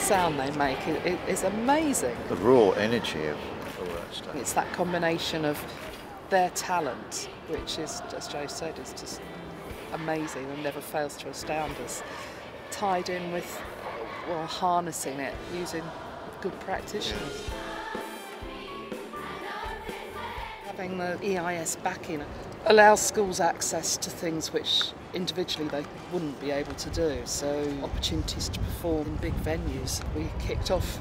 sound they make is amazing. The raw energy of all that stuff. It's that combination of their talent, which is, as Joe said, is just amazing and never fails to astound us, tied in with, well, harnessing it using good practitioners. Having the EIS backing allows schools access to things which individually they wouldn't be able to do, so opportunities to perform in big venues. We kicked off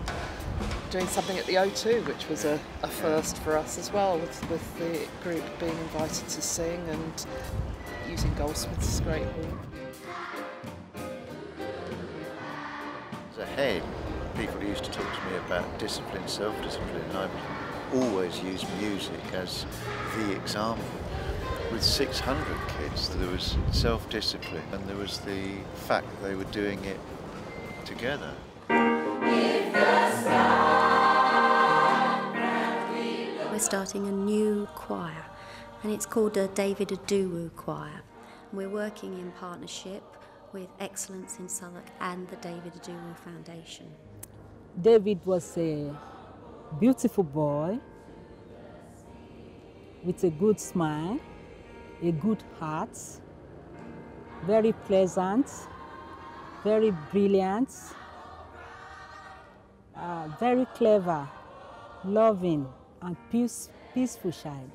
doing something at the O2, which was a first for us as well, with the group being invited to sing and using Goldsmith's great hall. As a head, people used to talk to me about discipline, self-discipline, and I would always use music as the example. With 600 kids, there was self-discipline and there was the fact that they were doing it together. We're starting a new choir, and it's called the David Idowu Choir. We're working in partnership with Excellence in Southwark and the David Idowu Foundation. David was a beautiful boy with a good smile, a good heart, very pleasant, very brilliant, very clever, loving, and peaceful child.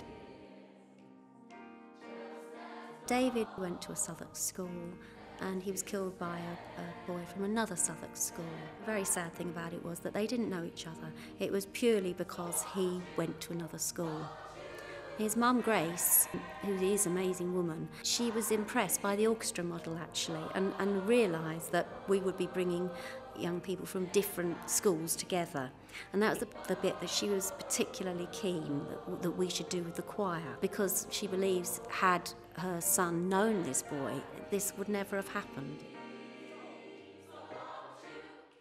David went to a Southwark school and he was killed by a boy from another Southwark school. The very sad thing about it was that they didn't know each other. It was purely because he went to another school. His mum, Grace, who is an amazing woman, she was impressed by the orchestra model actually and realised that we would be bringing young people from different schools together. And that was the bit that she was particularly keen that we should do with the choir, because she believes had her son known this boy, this would never have happened.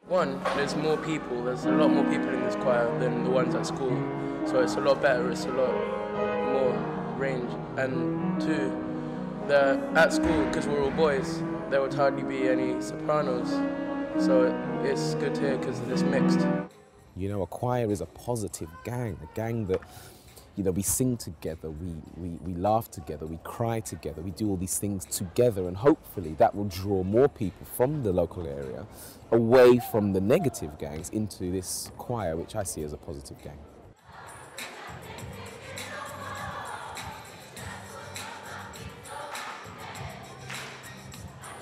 One, there's more people, there's a lot more people in this choir than the ones at school, so it's a lot better, it's a lot more range. And two, at school, because we're all boys, there would hardly be any sopranos, so it's good here because it's mixed. You know, a choir is a positive gang, a gang that, you know, we sing together, we laugh together, we cry together, we do all these things together, and hopefully that will draw more people from the local area away from the negative gangs into this choir, which I see as a positive gang.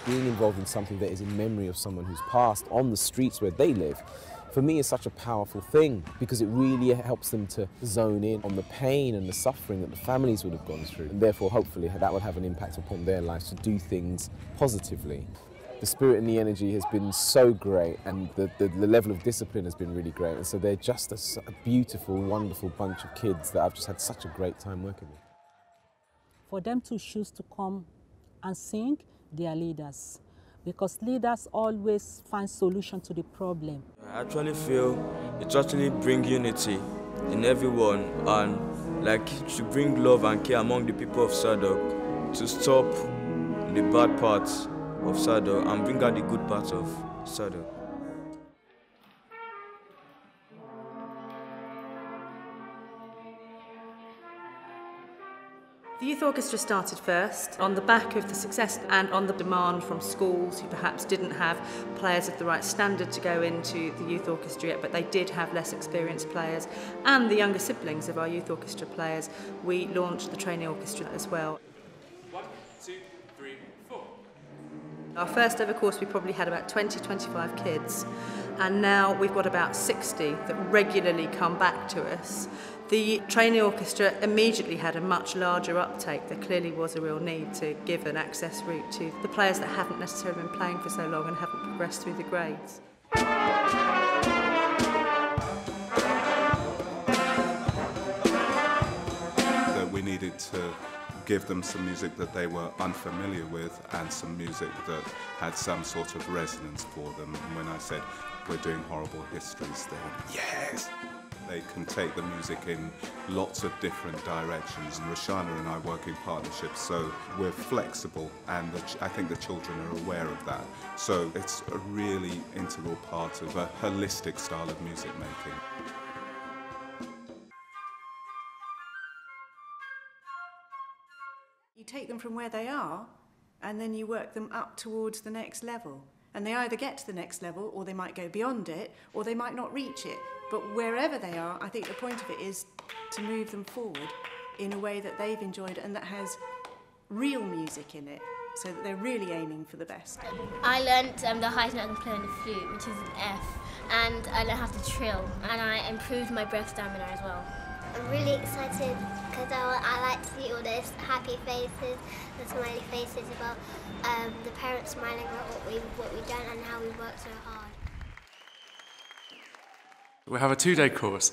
Being involved in something that is in memory of someone who's passed on the streets where they live, for me is such a powerful thing, because it really helps them to zone in on the pain and the suffering that the families would have gone through, and therefore hopefully that would have an impact upon their lives to do things positively. The spirit and the energy has been so great, and the level of discipline has been really great, and so they're just a beautiful, wonderful bunch of kids that I've just had such a great time working with. For them to choose to come and sing, they are leaders, because leaders always find solution to the problem. I actually feel it actually brings unity in everyone, and like to bring love and care among the people of Southwark, to stop the bad parts of Southwark and bring out the good parts of Southwark. The Youth Orchestra started first on the back of the success and on the demand from schools who perhaps didn't have players of the right standard to go into the Youth Orchestra yet, but they did have less experienced players, and the younger siblings of our Youth Orchestra players. We launched the trainee orchestra as well. 1, 2, 3, 4. Our first ever course we probably had about 20-25 kids, and now we've got about 60 that regularly come back to us. The trainee orchestra immediately had a much larger uptake. There clearly was a real need to give an access route to the players that haven't necessarily been playing for so long and haven't progressed through the grades. That we needed to give them some music that they were unfamiliar with, and some music that had some sort of resonance for them. And when I said we're doing horrible histories, they went, yes! They can take the music in lots of different directions. And Roshana and I work in partnership, so we're flexible, and I think the children are aware of that. So it's a really integral part of a holistic style of music making. You take them from where they are, and then you work them up towards the next level. And they either get to the next level, or they might go beyond it, or they might not reach it. But wherever they are, I think the point of it is to move them forward in a way that they've enjoyed and that has real music in it, so that they're really aiming for the best. I learnt the highest note I can play on the flute, which is an F, and I learned how to trill, and I improved my breath stamina as well. I'm really excited because I like to see all those happy faces and smiley faces about the parents smiling about what we've done and how we worked so hard. We have a 2-day course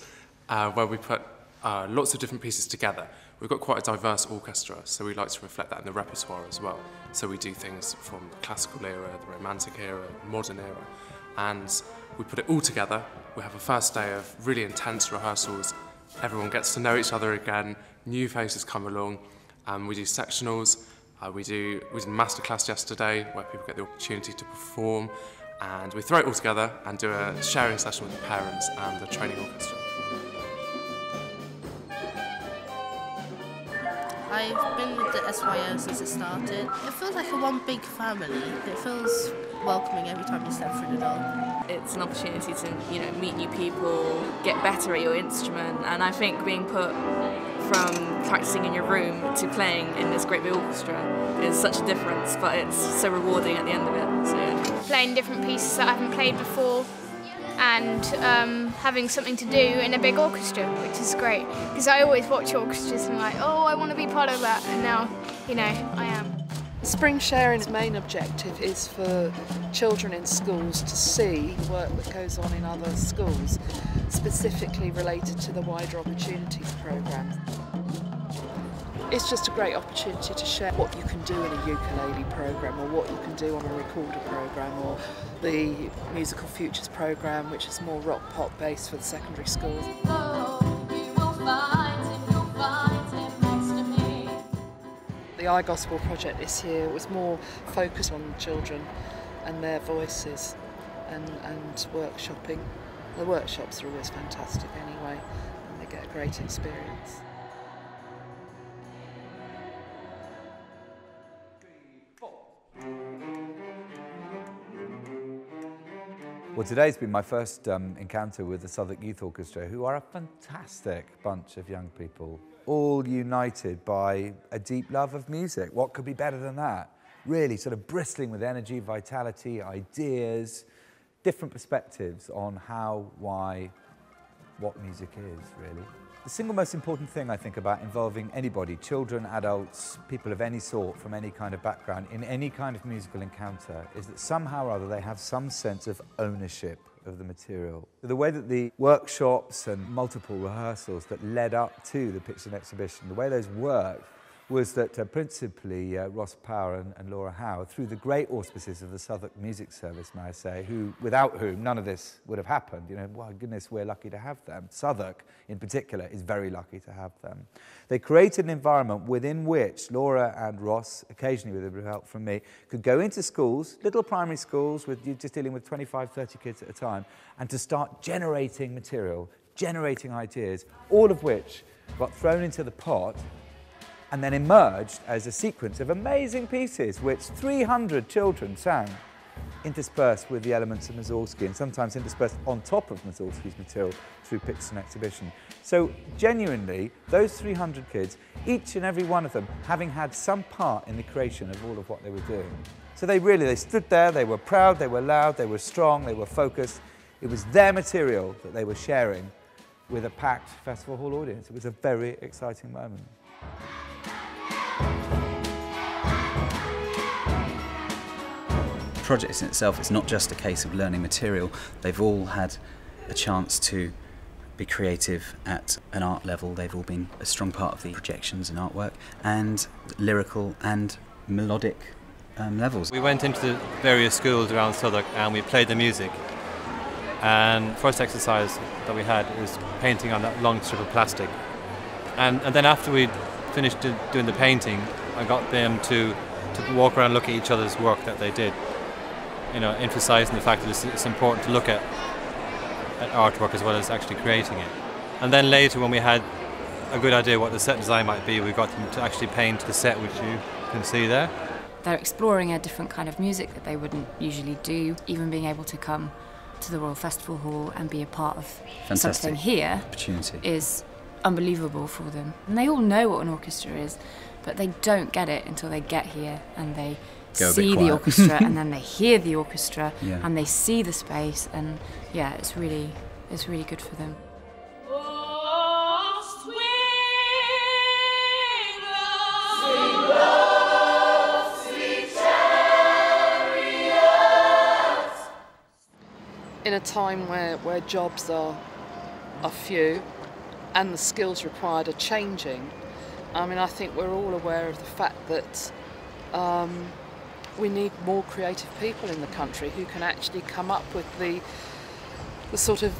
where we put lots of different pieces together. We've got quite a diverse orchestra, so we like to reflect that in the repertoire as well. So we do things from the classical era, the romantic era, the modern era, and we put it all together. We have a first day of really intense rehearsals. Everyone gets to know each other again, new faces come along, we do sectionals, we did masterclass yesterday where people get the opportunity to perform, and we throw it all together and do a sharing session with the parents and the training orchestra. I've been with the SYO since it started. It feels like a one big family. It feels welcoming every time you step through the door. It's an opportunity to, meet new people, get better at your instrument, and I think being put from practicing in your room to playing in this great big orchestra is such a difference, but it's so rewarding at the end of it. So yeah. Playing different pieces that I haven't played before, and having something to do in a big orchestra, which is great. Because I always watch orchestras and I'm like, oh, I want to be part of that, and now, I am. Spring Sharing's main objective is for children in schools to see the work that goes on in other schools, specifically related to the Wider Opportunities programme. It's just a great opportunity to share what you can do in a ukulele programme, or what you can do on a recorder programme, or the Musical Futures programme, which is more rock pop based for the secondary schools. The iGospel project this year was more focused on children and their voices and workshopping. The workshops are always fantastic anyway, and they get a great experience. Well, today's been my first encounter with the Southwark Youth Orchestra, who are a fantastic bunch of young people, all united by a deep love of music. What could be better than that? Really sort of bristling with energy, vitality, ideas, different perspectives on how, why, what music is, really. The single most important thing I think about involving anybody, children, adults, people of any sort, from any kind of background, in any kind of musical encounter, is that somehow or other they have some sense of ownership of the material. The way that the workshops and multiple rehearsals that led up to the Picture Exhibition, the way those worked, was that principally Ross Power and Laura Howe, through the great auspices of the Southwark Music Service, may I say, without whom none of this would have happened. My goodness, we're lucky to have them. Southwark, in particular, is very lucky to have them. They created an environment within which Laura and Ross, occasionally with a bit of help from me, could go into schools, little primary schools, with you just dealing with 25, 30 kids at a time, and to start generating material, generating ideas, all of which got thrown into the pot and then emerged as a sequence of amazing pieces which 300 children sang, interspersed with the elements of Mussorgsky, and sometimes interspersed on top of Mussorgsky's material through Picture and Exhibition. So genuinely, those 300 kids, each and every one of them having had some part in the creation of all of what they were doing. So they stood there, they were proud, they were loud, they were strong, they were focused. It was their material that they were sharing with a packed festival hall audience. It was a very exciting moment. The project in itself is not just a case of learning material. They've all had a chance to be creative at an art level. They've all been a strong part of the projections and artwork, and lyrical and melodic levels. We went into the various schools around Southwark and we played the music, And first exercise that we had was painting on that long strip of plastic. And then after we finished doing the painting, I got them to walk around and look at each other's work that they did. You know, emphasising the fact that it's important to look at artwork as well as actually creating it. And then later, when we had a good idea what the set design might be, we got them to actually paint the set, which you can see there. They're exploring a different kind of music that they wouldn't usually do, even being able to come to the Royal Festival Hall and be a part of something here is unbelievable for them. And they all know what an orchestra is, but they don't get it until they get here and they see the orchestra and then they hear the orchestra and they see the space, and yeah, it's really good for them. In a time where jobs are few and the skills required are changing, I mean, I think we're all aware of the fact that we need more creative people in the country who can actually come up with the sort of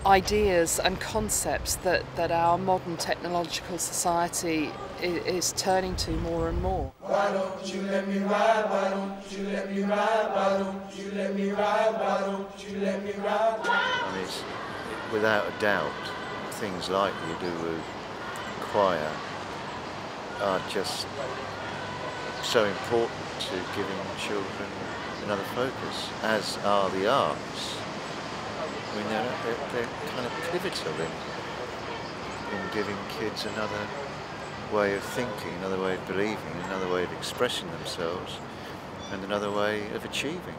ideas and concepts that our modern technological society is turning to more and more. Why don't you let me ride? Why don't you let me ride? Why don't you let me ride? Why don't you let me ride? I mean, without a doubt, things like the Idowu Choir are just so important to giving children another focus, as are the arts. I mean, they're kind of pivotal in giving kids another way of thinking, another way of believing, another way of expressing themselves, and another way of achieving.